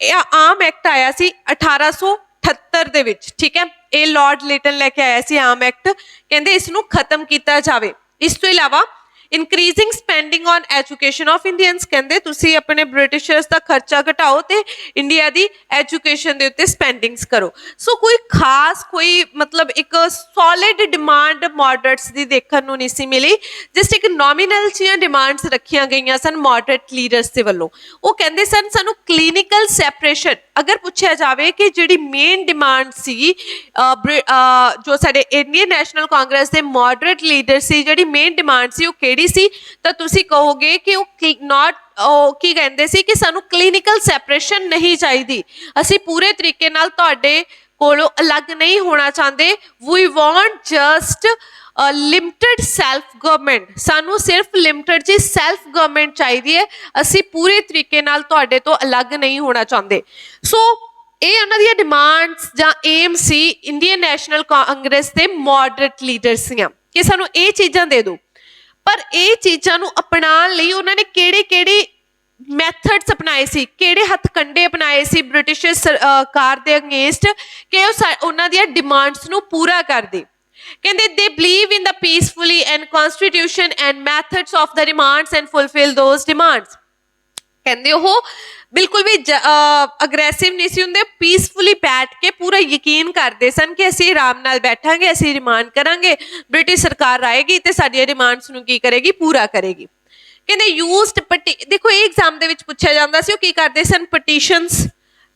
ਇਹ ਆਮ ਐਕਟ ਆਇਆ ਸੀ 1878 ਦੇ ਵਿੱਚ, ਠੀਕ ਹੈ। ਇਹ ਲਾਰਡ ਲਿਟਨ ਲੈ ਕੇ ਆਇਆ ਸੀ ਆਮ ਐਕਟ, ਕਹਿੰਦੇ ਇਸ ਨੂੰ ਖਤਮ ਕੀਤਾ ਜਾਵੇ। ਇਸ ਤੋਂ ਇਲਾਵਾ increasing spending on education of Indians, ਕਹਿੰਦੇ ਤੁਸੀਂ ਆਪਣੇ ਬ੍ਰਿਟਿਸ਼ਰਸ ਦਾ ਖਰਚਾ ਘਟਾਓ ਤੇ ਇੰਡੀਆ ਦੀ ਐਜੂਕੇਸ਼ਨ ਦੇ ਉੱਤੇ ਸਪੈਂਡਿੰਗਸ ਕਰੋ। ਸੋ ਕੋਈ ਖਾਸ ਕੋਈ ਮਤਲਬ ਇੱਕ ਸੋਲਿਡ ਡਿਮਾਂਡ ਮੋਡਰੇਟਸ ਦੀ ਦੇਖਣ ਨੂੰ ਨਹੀਂ ਸੀ ਮਿਲੀ, ਜਸਟ ਇੱਕ ਨੋਮੀਨਲ ਜਿਹੀਆਂ ਡਿਮਾਂਡਸ ਰੱਖੀਆਂ ਗਈਆਂ ਸਨ ਮੋਡਰੇਟ ਲੀਡਰਸ ਦੇ ਵੱਲੋਂ। ਉਹ ਕਹਿੰਦੇ ਸਨ ਸਾਨੂੰ ਕਲੀਨਿਕਲ ਸੈਪਰੇਸ਼ਨ, ਅਗਰ ਪੁੱਛਿਆ ਜਾਵੇ ਕਿ ਜਿਹੜੀ ਮੇਨ ਡਿਮਾਂਡ ਸੀ ਜੋ ਸਾਡੇ ਇੰਡੀਅਨ ਨੈਸ਼ਨਲ ਕਾਂਗਰਸ ਦੇ ਮੋਡਰੇਟ ਲੀਡਰ ਸੀ ਜਿਹੜੀ ਮੇਨ ਡਿਮਾਂਡ ਸੀ ਉਹ ਕਿਹੜੀ ਸੀ, ਤਾਂ ਤੁਸੀਂ ਕਹੋਗੇ ਕਿ ਉਹ ਕੀ ਕਹਿੰਦੇ ਸੀ ਕਿ ਸਾਨੂੰ ਕਲੀਨਿਕਲ ਸੈਪਰੇਸ਼ਨ ਨਹੀਂ ਚਾਹੀਦੀ, ਅਸੀਂ ਪੂਰੇ ਤਰੀਕੇ ਨਾਲ ਤੁਹਾਡੇ ਕੋਲੋਂ ਅਲੱਗ ਨਹੀਂ ਹੋਣਾ ਚਾਹੁੰਦੇ, we want just limited self government, ਸਾਨੂੰ ਸਿਰਫ ਲਿਮਟਿਡ ਜੀ ਸੈਲਫ ਗਵਰਨਮੈਂਟ ਚਾਹੀਦੀ ਹੈ, ਅਸੀਂ ਪੂਰੇ ਤਰੀਕੇ ਨਾਲ ਤੁਹਾਡੇ ਤੋਂ ਅਲੱਗ ਨਹੀਂ ਹੋਣਾ ਚਾਹੁੰਦੇ। ਸੋ ਇਹ ਉਹਨਾਂ ਦੀਆਂ ਡਿਮਾਂਡਸ ਜਾਂ ਏਮ ਸੀ ਇੰਡੀਅਨ ਨੈਸ਼ਨਲ ਕਾਂਗਰਸ ਦੇ ਮੋਡਰੇਟ ਲੀਡਰਸ ਦੀਆਂ ਕਿ ਸਾਨੂੰ ਇਹ ਚੀਜ਼ਾਂ ਦੇ ਦਿਓ। ਪਰ ਇਹ ਚੀਜ਼ਾਂ ਨੂੰ ਅਪਣਾਉਣ ਲਈ ਉਹਨਾਂ ਨੇ ਕਿਹੜੇ ਮੈਥਡਸ ਅਪਣਾਏ ਸੀ, ਕਿਹੜੇ ਹੱਥਕੰਡੇ ਅਪਣਾਏ ਸੀ ਬ੍ਰਿਟਿਸ਼ ਸਰਕਾਰ ਦੇ ਅਗੇਂਸਟ ਕਿ ਉਹ ਉਹਨਾਂ ਦੀਆਂ ਡਿਮਾਂਡਸ ਨੂੰ ਪੂਰਾ ਕਰਦੇ। ਕਹਿੰਦੇ they believe in the peacefully and constitution and methods of the demands and fulfill those demands, ਕਹਿੰਦੇ ਉਹ ਬਿਲਕੁਲ ਵੀ ਅਗਰੈਸਿਵ ਨਹੀਂ ਸੀ ਹੁੰਦੇ, ਪੀਸਫੁਲੀ ਬੈਠ ਕੇ ਪੂਰਾ ਯਕੀਨ ਕਰਦੇ ਸਨ ਕਿ ਅਸੀਂ ਆਰਾਮ ਨਾਲ ਬੈਠਾਂਗੇ, ਅਸੀਂ ਡਿਮਾਂਡ ਕਰਾਂਗੇ, ਬ੍ਰਿਟਿਸ਼ ਸਰਕਾਰ ਆਏਗੀ ਤੇ ਸਾਡੀਆਂ ਡਿਮਾਂਡਸ ਨੂੰ ਕੀ ਕਰੇਗੀ, ਪੂਰਾ ਕਰੇਗੀ। ਕਹਿੰਦੇ ਯੂਜ਼ਡ ਦੇਖੋ ਇਹ ਐਗਜ਼ਾਮ ਦੇ ਵਿੱਚ ਪੁੱਛਿਆ ਜਾਂਦਾ ਸੀ ਉਹ ਕੀ ਕਰਦੇ ਸਨ, petitions,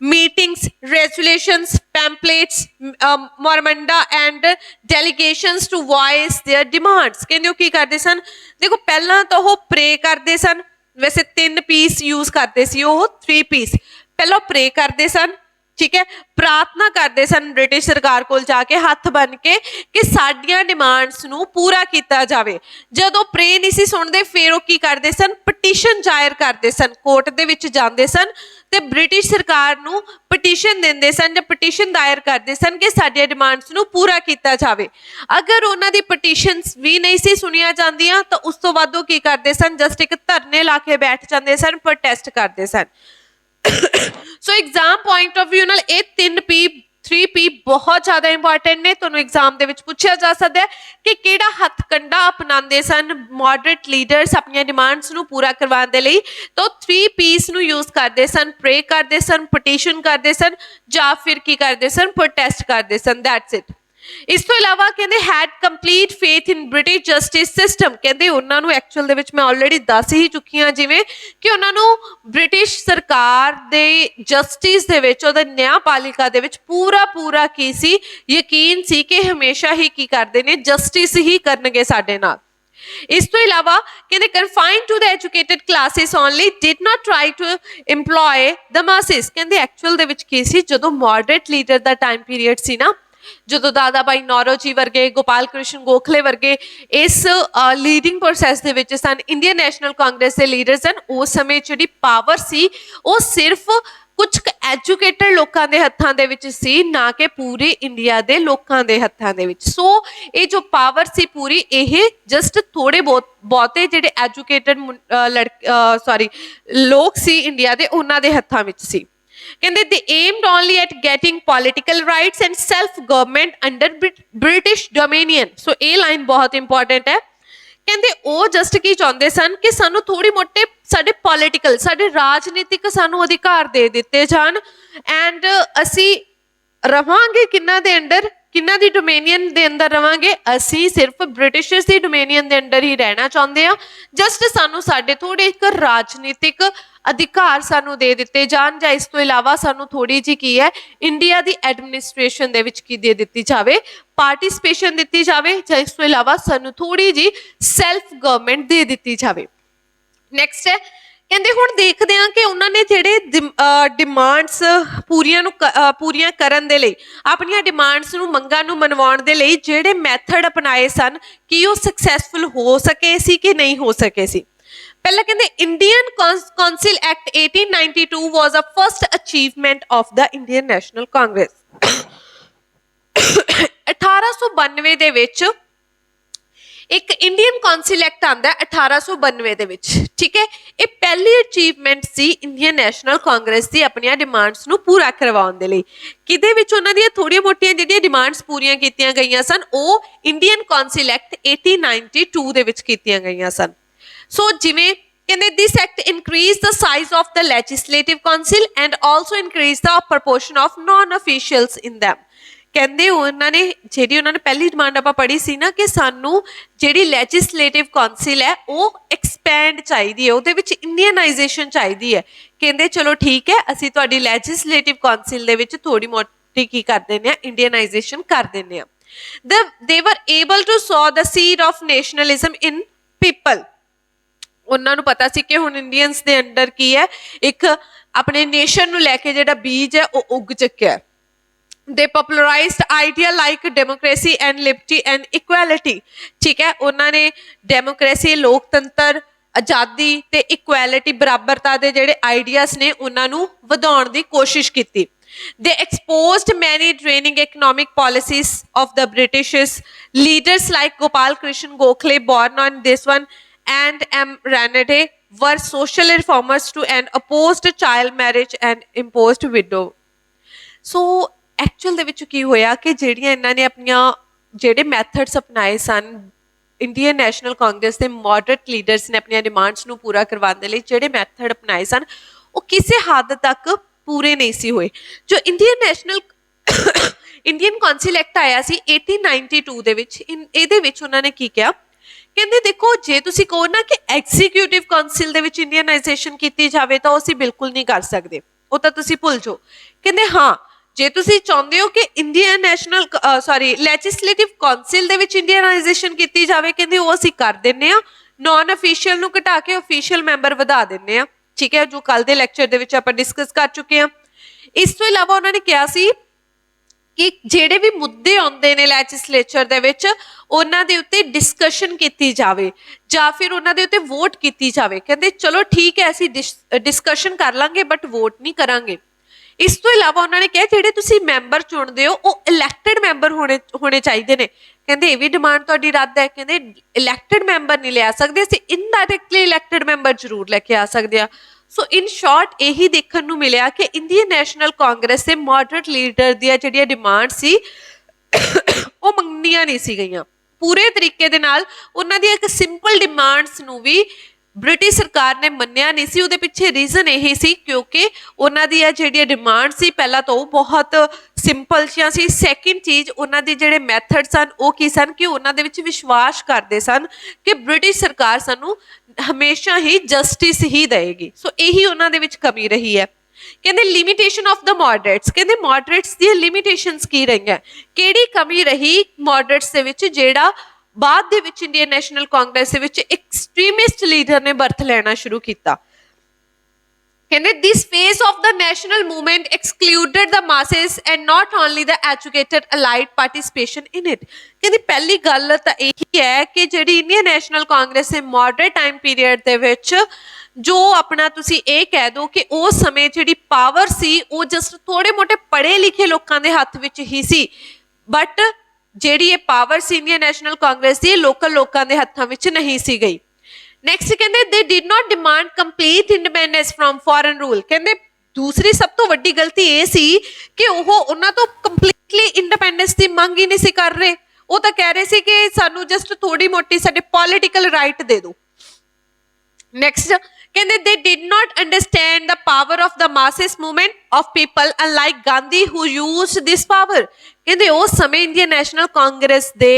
meetings, resolutions, pamphlets, memoranda and delegations to voice their demands, ਕਹਿੰਦੇ ਉਹ ਕੀ ਕਰਦੇ ਸਨ, ਦੇਖੋ ਪਹਿਲਾਂ ਤਾਂ ਉਹ ਪ੍ਰੇ ਕਰਦੇ ਸਨ, ਵੈਸੇ 3 ਪੀਸ ਯੂਜ਼ ਕਰਦੇ ਸੀ ਉਹ 3 ਪੀਸ, ਪਹਿਲਾਂ ਪ੍ਰੇ ਕਰਦੇ ਸਨ, ਠੀਕ ਹੈ, ਪ੍ਰਾਰਥਨਾ ਕਰਦੇ ਸਨ ਬ੍ਰਿਟਿਸ਼ ਸਰਕਾਰ ਕੋਲ ਜਾ ਕੇ ਹੱਥ ਬੰਨ ਕੇ ਕਿ ਸਾਡੀਆਂ ਡਿਮਾਂਡਸ ਨੂੰ ਪੂਰਾ ਕੀਤਾ ਜਾਵੇ। ਜਦੋਂ ਪ੍ਰੇ ਨਹੀਂ ਸੀ ਸੁਣਦੇ ਫਿਰ ਉਹ ਕੀ ਕਰਦੇ ਸਨ, ਪਟੀਸ਼ਨ ਜ਼ਾਇਰ ਕਰਦੇ ਸਨ, ਕੋਰਟ ਦੇ ਵਿੱਚ ਜਾਂਦੇ ਸਨ ਤੇ ਬ੍ਰਿਟਿਸ਼ ਸਰਕਾਰ ਨੂੰ ਪਟੀਸ਼ਨ ਦਿੰਦੇ ਸਨ ਜਾਂ ਪਟੀਸ਼ਨ ਦਾਇਰ ਕਰਦੇ ਸਨ ਕਿ ਸਾਡੀਆਂ ਡਿਮਾਂਡਸ ਨੂੰ ਪੂਰਾ ਕੀਤਾ ਜਾਵੇ। ਅਗਰ ਉਹਨਾਂ ਦੀ ਪਟੀਸ਼ਨਸ ਵੀ ਨਹੀਂ ਸੀ ਸੁਣੀਆਂ ਜਾਂਦੀਆਂ ਤਾਂ ਉਸ ਤੋਂ ਬਾਅਦ ਉਹ ਕੀ ਕਰਦੇ ਸਨ, ਜਸਟ ਇੱਕ ਧਰਨੇ ਲਾ ਕੇ ਬੈਠ ਜਾਂਦੇ ਸਨ, ਪ੍ਰੋਟੈਸਟ ਕਰਦੇ ਸਨ। ਸੋ ਐਗਜ਼ਾਮ ਪੁਆਇੰਟ ਆਫ ਵਿਊ ਨਾਲ ਇਹ 3P ਬਹੁਤ ਜ਼ਿਆਦਾ ਇੰਪੋਰਟੈਂਟ ਨੇ, ਤੁਹਾਨੂੰ ਐਗਜ਼ਾਮ ਦੇ ਵਿੱਚ ਪੁੱਛਿਆ ਜਾ ਸਕਦਾ ਹੈ ਕਿ ਕਿਹੜਾ ਹੱਥਕੰਡਾ ਅਪਣਾਉਂਦੇ ਸਨ ਮੋਡਰੇਟ ਲੀਡਰਸ ਆਪਣੀਆਂ ਡਿਮਾਂਡਸ ਨੂੰ ਪੂਰਾ ਕਰਵਾਉਣ ਦੇ ਲਈ, ਤਾਂ 3Ps ਨੂੰ ਯੂਜ਼ ਕਰਦੇ ਸਨ, ਪ੍ਰੇ ਕਰਦੇ ਸਨ, ਪਟੀਸ਼ਨ ਕਰਦੇ ਸਨ ਜਾਂ ਫਿਰ ਕੀ ਕਰਦੇ ਸਨ, ਪ੍ਰੋਟੈਸਟ ਕਰਦੇ ਸਨ। That's it. ਇਸ ਤੋਂ ਇਲਾਵਾ ਕਹਿੰਦੇ ਹੈਡ ਕੰਪਲੀਟ ਫੇਥ ਇਨ ਬ੍ਰਿਟਿਸ਼ ਜਸਟਿਸ ਸਿਸਟਮ, ਕਹਿੰਦੇ ਉਹਨਾਂ ਨੂੰ ਐਕਚੁਅਲ ਦੇ ਵਿੱਚ ਮੈਂ ਆਲਰੇਡੀ ਦੱਸ ਹੀ ਚੁੱਕੀ ਹਾਂ ਜਿਵੇਂ ਕਿ ਉਹਨਾਂ ਨੂੰ ਬ੍ਰਿਟਿਸ਼ ਸਰਕਾਰ ਦੇ ਜਸਟਿਸ ਦੇ ਵਿੱਚ, ਉਹਦਾ ਨਿਆਂਪਾਲਿਕਾ ਦੇ ਵਿੱਚ ਪੂਰਾ ਕੀ ਸੀ, ਯਕੀਨ ਸੀ ਕਿ ਹਮੇਸ਼ਾ ਹੀ ਕੀ ਕਰਦੇ ਨੇ, ਜਸਟਿਸ ਹੀ ਕਰਨਗੇ ਸਾਡੇ ਨਾਲ। ਇਸ ਤੋਂ ਇਲਾਵਾ ਕਹਿੰਦੇ confined to the educated classes only, did not try to employ the masses, ਕਹਿੰਦੇ ਐਕਚੁਅਲ ਦੇ ਵਿੱਚ ਕੀ ਸੀ, ਜਦੋਂ ਮੋਡਰੇਟ ਲੀਡਰ ਦਾ ਟਾਈਮ ਪੀਰੀਅਡ ਸੀ ਨਾ, ਜਦੋਂ ਦਾਦਾ ਭਾਈ ਨੌਰੋਜੀ ਵਰਗੇ, ਗੋਪਾਲ ਕ੍ਰਿਸ਼ਨ ਗੋਖਲੇ ਵਰਗੇ ਇਸ ਲੀਡਿੰਗ ਪ੍ਰੋਸੈਸ ਦੇ ਵਿੱਚ ਸਨ, ਇੰਡੀਅਨ ਨੈਸ਼ਨਲ ਕਾਂਗਰਸ ਦੇ ਲੀਡਰ ਸਨ, ਉਸ ਸਮੇਂ ਜਿਹੜੀ ਪਾਵਰ ਸੀ ਉਹ ਸਿਰਫ ਕੁਝ ਐਜੂਕੇਟਡ ਲੋਕਾਂ ਦੇ ਹੱਥਾਂ ਦੇ ਵਿੱਚ ਸੀ, ਨਾ ਕਿ ਪੂਰੇ ਇੰਡੀਆ ਦੇ ਲੋਕਾਂ ਦੇ ਹੱਥਾਂ ਦੇ ਵਿੱਚ। ਸੋ ਇਹ ਜੋ ਪਾਵਰ ਸੀ ਪੂਰੀ, ਇਹ ਜਸਟ ਥੋੜੇ ਬਹੁਤੇ ਜਿਹੜੇ ਐਜੂਕੇਟਡ ਲੋਕ ਸੀ ਇੰਡੀਆ ਦੇ, ਉਹਨਾਂ ਦੇ ਹੱਥਾਂ ਵਿੱਚ ਸੀ। ਕਹਿੰਦੇ they aimed only at getting political rights and self government under British dominion। ਸੋ ਇਹ ਲਾਈਨ ਬਹੁਤ ਇੰਪੋਰਟੈਂਟ ਹੈ। ਕਹਿੰਦੇ ਉਹ ਜਸਟ ਕੀ ਚਾਹੁੰਦੇ ਸਨ ਕਿ ਸਾਨੂੰ ਥੋੜੀ ਮੋਟੇ ਸਾਡੇ ਪੋਲੀਟੀਕਲ, ਸਾਡੇ ਰਾਜਨੀਤਿਕ ਸਾਨੂੰ ਅਧਿਕਾਰ ਦੇ ਦਿੱਤੇ ਜਾਣ, ਐਂਡ ਅਸੀਂ ਰਵਾਂਗੇ ਕਿਹਨਾਂ ਦੇ ਅੰਡਰ, ਕਿਹਨਾਂ ਦੀ ਡੋਮੇਨੀਅਨ ਦੇ ਅੰਦਰ ਰਵਾਂਗੇ, ਅਸੀਂ ਸਿਰਫ ਬ੍ਰਿਟਿਸ਼ਰਸ ਦੀ ਡੋਮੇਨੀਅਨ ਦੇ ਅੰਡਰ ਹੀ ਰਹਿਣਾ ਚਾਹੁੰਦੇ ਆ, ਜਸਟ ਸਾਨੂੰ ਸਾਡੇ ਥੋੜੇ ਇੱਕ ਰਾਜਨੀਤਿਕ ਅਧਿਕਾਰ ਸਾਨੂੰ ਦੇ ਦਿੱਤੇ ਜਾਣ, ਜਾਂ ਇਸ ਤੋਂ ਇਲਾਵਾ ਸਾਨੂੰ ਥੋੜੀ ਜਿਹੀ ਕੀ ਹੈ, ਇੰਡੀਆ ਦੀ ਐਡਮਿਨਿਸਟ੍ਰੇਸ਼ਨ ਦੇ ਵਿੱਚ ਕੀ ਦੇ ਦਿੱਤੀ ਜਾਵੇ, ਪਾਰਟਿਸਿਪੇਸ਼ਨ ਦਿੱਤੀ ਜਾਵੇ, ਜਾਂ ਇਸ ਤੋਂ ਇਲਾਵਾ ਸਾਨੂੰ ਥੋੜੀ ਜਿਹੀ ਸੈਲਫ ਗਵਰਨਮੈਂਟ ਦੇ ਦਿੱਤੀ ਜਾਵੇ। ਨੈਕਸਟ ਹੈ ਕਹਿੰਦੇ ਹੁਣ ਦੇਖਦੇ ਹਾਂ ਕਿ ਉਹਨਾਂ ਨੇ ਜਿਹੜੇ ਡਿਮਾਂਡਸ ਪੂਰੀਆਂ ਕਰਨ ਦੇ ਲਈ, ਆਪਣੀਆਂ ਡਿਮਾਂਡਸ ਨੂੰ, ਮੰਗਾਂ ਨੂੰ ਮਨਵਾਉਣ ਦੇ ਲਈ ਜਿਹੜੇ ਮੈਥਡ ਅਪਣਾਏ ਸਨ, ਕੀ ਉਹ ਸਕਸੈਸਫੁਲ ਹੋ ਸਕੇ ਸੀ ਕਿ ਨਹੀਂ ਹੋ ਸਕੇ ਸੀ। ਪਹਿਲਾਂ ਕਹਿੰਦੇ Indian council act 1892 was a first achievement of the Indian national congress. 1892 ਦੇ ਵਿੱਚ ਇੱਕ ਇੰਡੀਅਨ ਕਾਉਂਸਿਲ ਐਕਟ ਆਂਦਾ 1892 ਦੇ ਵਿੱਚ, ਠੀਕ ਹੈ। ਇਹ ਪਹਿਲੀ ਅਚੀਵਮੈਂਟ ਸੀ ਇੰਡੀਅਨ ਨੈਸ਼ਨਲ ਕਾਂਗਰਸ ਦੀ ਆਪਣੀਆਂ ਡਿਮਾਂਡਸ ਨੂੰ ਪੂਰਾ ਕਰਵਾਉਣ ਦੇ ਲਈ। ਕਿਹਦੇ ਵਿੱਚ ਉਹਨਾਂ ਦੀਆਂ ਥੋੜੀਆਂ ਮੋਟੀਆਂ ਜਿਹੜੀਆਂ ਡਿਮਾਂਡਸ ਪੂਰੀਆਂ ਕੀਤੀਆਂ ਗਈਆਂ ਸਨ, ਉਹ ਇੰਡੀਅਨ ਕਾਉਂਸਿਲ ਐਕਟ 1892 ਦੇ ਵਿੱਚ ਕੀਤੀਆਂ ਗਈਆਂ ਸਨ। ਸੋ ਜਿਵੇਂ ਕਹਿੰਦੇ this act increased the size of the legislative council and also increased the proportion of non-officials in them। ਕਹਿੰਦੇ ਉਹਨਾਂ ਨੇ ਪਹਿਲੀ ਡਿਮਾਂਡ ਆਪਾਂ ਪੜ੍ਹੀ ਸੀ ਨਾ ਕਿ ਸਾਨੂੰ ਜਿਹੜੀ ਲੈਜਿਸਲੇਟਿਵ ਕਾਉਂਸਿਲ ਹੈ ਉਹ ਐਕਸਪੈਂਡ ਚਾਹੀਦੀ ਹੈ, ਉਹਦੇ ਵਿੱਚ ਇੰਡੀਅਨਾਈਜੇਸ਼ਨ ਚਾਹੀਦੀ ਹੈ। ਕਹਿੰਦੇ ਚਲੋ ਠੀਕ ਹੈ, ਅਸੀਂ ਤੁਹਾਡੀ ਲੈਜਿਸਲੇਟਿਵ ਕਾਉਂਸਿਲ ਦੇ ਵਿੱਚ ਥੋੜੀ ਮੋਟੀ ਕੀ ਕਰ ਦਿੰਦੇ ਆ, ਇੰਡੀਅਨਾਈਜੇਸ਼ਨ ਕਰ ਦਿੰਦੇ ਆ। They were able to sow the seed of nationalism in people। ਉਹਨਾਂ ਨੂੰ ਪਤਾ ਸੀ ਕਿ ਹੁਣ ਇੰਡੀਅਨਸ ਦੇ ਅੰਡਰ ਕੀ ਹੈ, ਇੱਕ ਆਪਣੇ ਨੇਸ਼ਨ ਨੂੰ ਲੈ ਕੇ ਜਿਹੜਾ ਬੀਜ ਹੈ ਉਹ ਉੱਗ ਚੁੱਕਿਆ। They popularized idea like democracy and liberty and equality। ਠੀਕ ਹੈ, ਉਹਨਾਂ ਨੇ ਡੈਮੋਕ੍ਰੇਸੀ, ਲੋਕਤੰਤਰ, ਆਜ਼ਾਦੀ ਤੇ ਇਕੁਐਲਿਟੀ, ਬਰਾਬਰਤਾ ਦੇ ਜਿਹੜੇ ਆਈਡੀਆਸ ਨੇ ਉਹਨਾਂ ਨੂੰ ਵਧਾਉਣ ਦੀ ਕੋਸ਼ਿਸ਼ ਕੀਤੀ। They exposed many draining economic policies of the Britishers। Leaders like Gopal Krishan Gokhale, born on this one, and M. Ranade were social reformers too and opposed child marriage and imposed widow। So actual ਦੇ ਵਿੱਚ ਕੀ ਹੋਇਆ ਕਿ ਜਿਹੜੀਆਂ ਇਹਨਾਂ ਨੇ ਆਪਣੀਆਂ ਜਿਹੜੇ methods ਅਪਣਾਏ ਸਨ, ਇੰਡੀਅਨ ਨੈਸ਼ਨਲ ਕਾਂਗਰਸ ਦੇ ਮੋਡਰੇਟ ਲੀਡਰਸ ਨੇ ਆਪਣੀਆਂ ਡਿਮਾਂਡਸ ਨੂੰ ਪੂਰਾ ਕਰਵਾਉਣ ਦੇ ਲਈ ਜਿਹੜੇ ਮੈਥਡ ਅਪਣਾਏ ਸਨ, ਉਹ ਕਿਸੇ ਹੱਦ ਤੱਕ ਪੂਰੇ ਨਹੀਂ ਸੀ ਹੋਏ। ਜੋ ਇੰਡੀਅਨ ਕਾਉਂਸਿਲ ਐਕਟ ਆਇਆ ਸੀ 1892 ਦੇ ਵਿੱਚ, ਇਹਦੇ ਵਿੱਚ ਉਹਨਾਂ ਨੇ ਕੀ ਕਿਹਾ, ਕਹਿੰਦੇ ਦੇਖੋ ਜੇ ਤੁਸੀਂ ਕਹੋ ਨਾ ਕਿ ਐਗਜ਼ੀਕਿਊਟਿਵ ਕਾਉਂਸਿਲ ਦੇ ਵਿੱਚ ਇੰਡੀਅਨਾਈਜੇਸ਼ਨ ਕੀਤੀ ਜਾਵੇ ਤਾਂ ਉਹ ਅਸੀਂ ਬਿਲਕੁਲ ਨਹੀਂ ਕਰ ਸਕਦੇ, ਉਹ ਤਾਂ ਤੁਸੀਂ ਭੁੱਲ ਜਾਓ। ਕਹਿੰਦੇ ਹਾਂ, ਜੇ ਤੁਸੀਂ ਚਾਹੁੰਦੇ ਹੋ ਕਿ ਇੰਡੀਅਨ ਲੈਜਿਸਲੇਟਿਵ ਕਾਉਂਸਿਲ ਦੇ ਵਿੱਚ ਇੰਡੀਅਨਾਈਜੇਸ਼ਨ ਕੀਤੀ ਜਾਵੇ, ਕਹਿੰਦੇ ਉਹ ਅਸੀਂ ਕਰ ਦਿੰਨੇ ਆ, ਨਾਨ ਅਫੀਸ਼ੀਅਲ ਨੂੰ ਘਟਾ ਕੇ ਅਫੀਸ਼ੀਅਲ ਮੈਂਬਰ ਵਧਾ ਦਿੰਨੇ ਆ। ਠੀਕ ਹੈ, ਜੋ ਕੱਲ ਦੇ ਲੈਕਚਰ ਦੇ ਵਿੱਚ ਆਪਾਂ ਡਿਸਕਸ ਕਰ ਚੁੱਕੇ ਹਾਂ। ਇਸ ਤੋਂ ਇਲਾਵਾ ਉਹਨਾਂ ਨੇ ਕਿਹਾ ਸੀ ਕਿ ਜਿਹੜੇ ਵੀ ਮੁੱਦੇ ਆਉਂਦੇ ਨੇ ਲੈਜਿਸਲੇਚਰ ਦੇ ਵਿੱਚ, ਉਹਨਾਂ ਦੇ ਉੱਤੇ ਡਿਸਕਸ਼ਨ ਕੀਤੀ ਜਾਵੇ ਜਾਂ ਫਿਰ ਉਹਨਾਂ ਦੇ ਉੱਤੇ ਵੋਟ ਕੀਤੀ ਜਾਵੇ। ਕਹਿੰਦੇ ਚਲੋ ਠੀਕ ਹੈ, ਅਸੀਂ ਡਿਸਕਸ਼ਨ ਕਰ ਲਾਂਗੇ ਬਟ ਵੋਟ ਨਹੀਂ ਕਰਾਂਗੇ। ਇਸ ਤੋਂ ਇਲਾਵਾ ਉਹਨਾਂ ਨੇ ਕਿਹਾ ਜਿਹੜੇ ਤੁਸੀਂ ਮੈਂਬਰ ਚੁਣਦੇ ਹੋ ਉਹ ਇਲੈਕਟਡ ਮੈਂਬਰ ਹੋਣੇ ਚਾਹੀਦੇ ਨੇ। ਕਹਿੰਦੇ ਇਹ ਵੀ ਡਿਮਾਂਡ ਤੁਹਾਡੀ ਰੱਦ ਹੈ। ਕਹਿੰਦੇ ਇਲੈਕਟਡ ਮੈਂਬਰ ਨਹੀਂ ਲਿਆ ਸਕਦੇ, ਅਸੀਂ ਇਨਡਾਇਰੈਕਟਲੀ ਇਲੈਕਟਡ ਮੈਂਬਰ ਜ਼ਰੂਰ ਲੈ ਕੇ ਆ ਸਕਦੇ ਹਾਂ। ਸੋ ਇਨ ਸ਼ਾਰਟ ਇਹੀ ਦੇਖਣ ਨੂੰ ਮਿਲਿਆ ਕਿ ਇੰਡੀਅਨ ਨੈਸ਼ਨਲ ਕਾਂਗਰਸ ਦੇ ਮੋਡਰੇਟ ਲੀਡਰ ਦੀਆਂ ਜਿਹੜੀਆਂ ਡਿਮਾਂਡ ਸੀ ਉਹ ਮੰਨੀਆਂ ਨਹੀਂ ਸੀ ਗਈਆਂ ਪੂਰੇ ਤਰੀਕੇ ਦੇ ਨਾਲ। ਉਹਨਾਂ ਦੀਆਂ ਇੱਕ ਸਿੰਪਲ ਡਿਮਾਂਡਸ ਨੂੰ ਵੀ ਬ੍ਰਿਟਿਸ਼ ਸਰਕਾਰ ਨੇ ਮੰਨਿਆ ਨਹੀਂ ਸੀ। ਉਹਦੇ ਪਿੱਛੇ ਰੀਜ਼ਨ ਇਹ ਸੀ ਕਿਉਂਕਿ ਉਹਨਾਂ ਦੀ ਜਿਹੜੀਆਂ ਡਿਮਾਂਡ ਸੀ ਪਹਿਲਾਂ ਤਾਂ ਉਹ ਬਹੁਤ ਸਿੰਪਲ ਜਿਹੀਆਂ ਸੀ। ਸੈਕਿੰਡ ਚੀਜ਼ ਉਹਨਾਂ ਦੇ ਜਿਹੜੇ ਮੈਥਡ ਸਨ ਉਹ ਕੀ ਸਨ ਕਿ ਉਹਨਾਂ ਦੇ ਵਿੱਚ ਵਿਸ਼ਵਾਸ ਕਰਦੇ ਸਨ ਕਿ ਬ੍ਰਿਟਿਸ਼ ਸਰਕਾਰ ਸਾਨੂੰ ਹਮੇਸ਼ਾ ਹੀ ਜਸਟਿਸ ਹੀ ਦੇਵੇਗੀ। ਸੋ ਇਹੀ ਉਹਨਾਂ ਦੇ ਵਿੱਚ ਕਮੀ ਰਹੀ ਹੈ। ਕਹਿੰਦੇ ਲਿਮਿਟੇਸ਼ਨ ਆਫ ਦ ਮੋਡਰੇਟਸ, ਕਹਿੰਦੇ ਮੋਡਰੇਟਸ ਦੀਆਂ ਲਿਮਿਟੇਸ਼ਨਸ ਕੀ ਰਹੀਆਂ, ਕਿਹੜੀ ਕਮੀ ਰਹੀ ਮੋਡਰੇਟਸ ਦੇ ਵਿੱਚ ਜਿਹੜਾ ਬਾਅਦ ਦੇ ਵਿੱਚ ਇੰਡੀਅਨ ਨੈਸ਼ਨਲ ਕਾਂਗਰਸ ਦੇ ਵਿੱਚ ਐਕਸਟ੍ਰੀਮਿਸਟ ਲੀਡਰ ਨੇ ਬਰਥ ਲੈਣਾ ਸ਼ੁਰੂ ਕੀਤਾ। ਕਹਿੰਦੇ this phase of the national movement excluded the masses and not only the educated allied participation in it. ਕਹਿੰਦੀ ਪਹਿਲੀ ਗੱਲ ਤਾਂ ਇਹੀ ਹੈ ਕਿ ਜਿਹੜੀ ਇੰਡੀਅਨ ਨੈਸ਼ਨਲ ਕਾਂਗਰਸ ਦੇ ਮੋਡਰਨ ਟਾਈਮ ਪੀਰੀਅਡ ਦੇ ਵਿੱਚ ਜੋ ਆਪਣਾ ਤੁਸੀਂ ਇਹ ਕਹਿ ਦਿਓ ਕਿ ਉਸ ਸਮੇਂ ਜਿਹੜੀ ਪਾਵਰ ਸੀ ਉਹ ਜਸਟ ਥੋੜੇ ਮੋਟੇ ਪੜ੍ਹੇ ਲਿਖੇ ਲੋਕਾਂ ਦੇ ਹੱਥ ਵਿੱਚ ਹੀ ਸੀ, ਬਟ ਜਿਹੜੀ ਇਹ ਪਾਵਰ ਸੀ ਇੰਡੀਅਨ ਨੈਸ਼ਨਲ ਕਾਂਗਰਸ ਦੀ ਲੋਕਲ ਲੋਕਾਂ ਦੇ ਹੱਥਾਂ ਵਿੱਚ ਨਹੀਂ ਸੀ ਗਈ। ਨੈਕਸਟ ਕਹਿੰਦੇ they did not demand complete independence from foreign rule. ਕਹਿੰਦੇ ਦੂਸਰੀ ਸਭ ਤੋਂ ਵੱਡੀ ਗਲਤੀ ਇਹ ਸੀ ਕਿ ਉਹ ਉਹਨਾਂ ਤੋਂ ਕੰਪਲੀਟਲੀ ਇੰਡੀਪੈਂਡੈਂਸ ਦੀ ਮੰਗ ਹੀ ਨਹੀਂ ਸੀ ਕਰ ਰਹੇ। ਉਹ ਤਾਂ ਕਹਿ ਰਹੇ ਸੀ ਕਿ ਸਾਨੂੰ ਜਸਟ ਥੋੜੀ ਮੋਟੀ ਸਾਡੇ ਪੋਲੀਟੀਕਲ ਰਾਈਟ ਦੇ ਦਿਓ। ਨੈਕਸਟ ਕਹਿੰਦੇ they did not understand the power of the masses movement of people unlike Gandhi who used this power। ਕਹਿੰਦੇ ਉਸ ਸਮੇਂ ਇੰਡੀਅਨ ਨੈਸ਼ਨਲ ਕਾਂਗਰਸ ਦੇ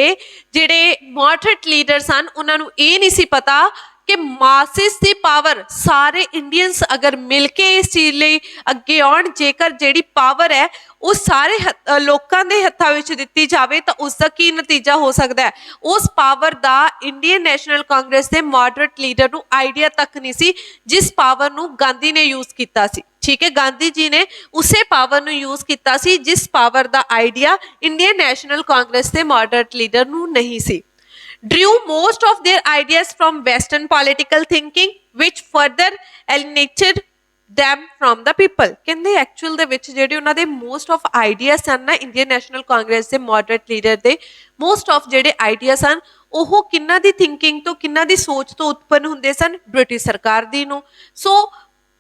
ਜਿਹੜੇ ਮੋਡਰੇਟ ਲੀਡਰ ਸਨ ਉਹਨਾਂ ਨੂੰ ਇਹ ਨਹੀਂ ਸੀ ਪਤਾ ਕਿ ਮਾਸਿਸ ਦੀ ਪਾਵਰ ਸਾਰੇ ਇੰਡੀਅਨਸ ਅਗਰ ਮਿਲ ਕੇ ਇਸ ਚੀਜ਼ ਲਈ ਅੱਗੇ ਆਉਣ, ਜੇਕਰ ਜਿਹੜੀ ਪਾਵਰ ਹੈ ਉਹ ਸਾਰੇ ਲੋਕਾਂ ਦੇ ਹੱਥਾਂ ਵਿੱਚ ਦਿੱਤੀ ਜਾਵੇ ਤਾਂ ਉਸ ਦਾ ਕੀ ਨਤੀਜਾ ਹੋ ਸਕਦਾ ਹੈ। ਉਸ ਪਾਵਰ ਦਾ ਇੰਡੀਅਨ ਨੈਸ਼ਨਲ ਕਾਂਗਰਸ ਦੇ ਮੋਡਰੇਟ ਲੀਡਰ ਨੂੰ ਆਈਡੀਆ ਤੱਕ ਨਹੀਂ ਸੀ ਜਿਸ ਪਾਵਰ ਨੂੰ ਗਾਂਧੀ ਨੇ ਯੂਜ਼ ਕੀਤਾ ਸੀ। ਠੀਕ ਹੈ, ਗਾਂਧੀ ਜੀ ਨੇ ਉਸੇ ਪਾਵਰ ਨੂੰ ਯੂਜ਼ ਕੀਤਾ ਸੀ ਜਿਸ ਪਾਵਰ ਦਾ ਆਈਡੀਆ ਇੰਡੀਅਨ ਨੈਸ਼ਨਲ ਕਾਂਗਰਸ ਦੇ ਮੋਡਰੇਟ ਲੀਡਰ ਨੂੰ ਨਹੀਂ ਸੀ। drew most of their ideas from Western political thinking, which further alienated them from the people। ਕਹਿੰਦੇ ਐਕਚੁਅਲ ਦੇ ਵਿੱਚ ਜਿਹੜੇ ਉਹਨਾਂ ਦੇ ਮੋਸਟ ਆਫ ਆਈਡੀਆਸ ਹਨ ਨਾ ਇੰਡੀਅਨ ਨੈਸ਼ਨਲ ਕਾਂਗਰਸ ਦੇ ਮੋਡਰੇਟ ਲੀਡਰ ਦੇ ਮੋਸਟ ਆਫ ਜਿਹੜੇ ਆਈਡੀਆਸ ਹਨ ਉਹ ਕਿੰਨਾ ਦੀ ਥਿੰਕਿੰਗ ਤੋਂ ਕਿੰਨਾ ਦੀ ਸੋਚ ਤੋਂ ਉਤਪੰਨ ਹੁੰਦੇ ਸਨ, ਬ੍ਰਿਟਿਸ਼ ਸਰਕਾਰ ਦੀ ਨੂੰ। ਸੋ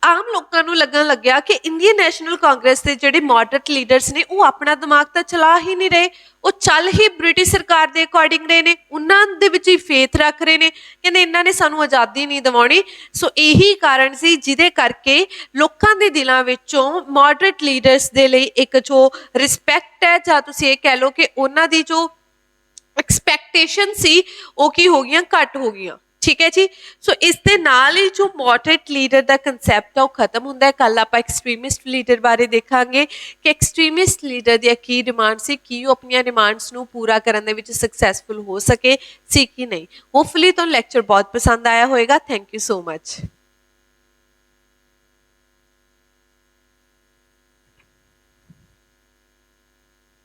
ਆਮ ਲੋਕਾਂ ਨੂੰ ਲੱਗਣ ਲੱਗਿਆ ਕਿ ਇੰਡੀਅਨ ਨੈਸ਼ਨਲ ਕਾਂਗਰਸ ਦੇ ਜਿਹੜੇ ਮੋਡਰੇਟ ਲੀਡਰਸ ਨੇ ਉਹ ਆਪਣਾ ਦਿਮਾਗ ਤਾਂ ਚਲਾ ਹੀ ਨਹੀਂ ਰਹੇ, ਉਹ ਚੱਲ ਹੀ ਬ੍ਰਿਟਿਸ਼ ਸਰਕਾਰ ਦੇ ਅਕੋਰਡਿੰਗ ਰਹੇ ਨੇ, ਉਹਨਾਂ ਦੇ ਵਿੱਚ ਹੀ ਫੇਥ ਰੱਖ ਰਹੇ ਨੇ। ਕਹਿੰਦੇ ਇਹਨਾਂ ਨੇ ਸਾਨੂੰ ਆਜ਼ਾਦੀ ਨਹੀਂ ਦਿਵਾਉਣੀ। ਸੋ ਇਹੀ ਕਾਰਨ ਸੀ ਜਿਹਦੇ ਕਰਕੇ ਲੋਕਾਂ ਦੇ ਦਿਲਾਂ ਵਿੱਚੋਂ ਮੋਡਰੇਟ ਲੀਡਰਸ ਦੇ ਲਈ ਇੱਕ ਜੋ ਰਿਸਪੈਕਟ ਹੈ ਜਾਂ ਤੁਸੀਂ ਇਹ ਕਹਿ ਲਓ ਕਿ ਉਹਨਾਂ ਦੀ ਜੋ ਐਕਸਪੈਕਟੇਸ਼ਨ ਸੀ ਉਹ ਕੀ ਹੋ ਗਈਆਂ, ਘੱਟ ਹੋ ਗਈਆਂ। ਠੀਕ ਹੈ ਜੀ। ਸੋ ਇਸ ਦੇ ਨਾਲ ਹੀ ਜੋ ਮੋਡਰੇਟ ਲੀਡਰ ਦਾ ਕਨਸੈਪਟ ਹੈ ਉਹ ਖਤਮ ਹੁੰਦਾ ਹੈ। ਕੱਲ ਆਪਾਂ ਐਕਸਟ੍ਰੀਮਿਸਟ ਲੀਡਰ ਬਾਰੇ ਦੇਖਾਂਗੇ ਕਿ ਐਕਸਟ੍ਰੀਮਿਸਟ ਲੀਡਰ ਦੀਆਂ ਕੀ ਡਿਮਾਂਡ ਸੀ, ਕੀ ਉਹ ਆਪਣੀਆਂ ਡਿਮਾਂਡਸ ਨੂੰ ਪੂਰਾ ਕਰਨ ਦੇ ਵਿੱਚ ਸਕਸੈਸਫੁਲ ਹੋ ਸਕੇ ਸੀ ਕਿ ਨਹੀਂ। ਹੋਪਫੁਲੀ ਤੁਹਾਨੂੰ ਲੈਕਚਰ ਬਹੁਤ ਪਸੰਦ ਆਇਆ ਹੋਵੇਗਾ। Thank you so much.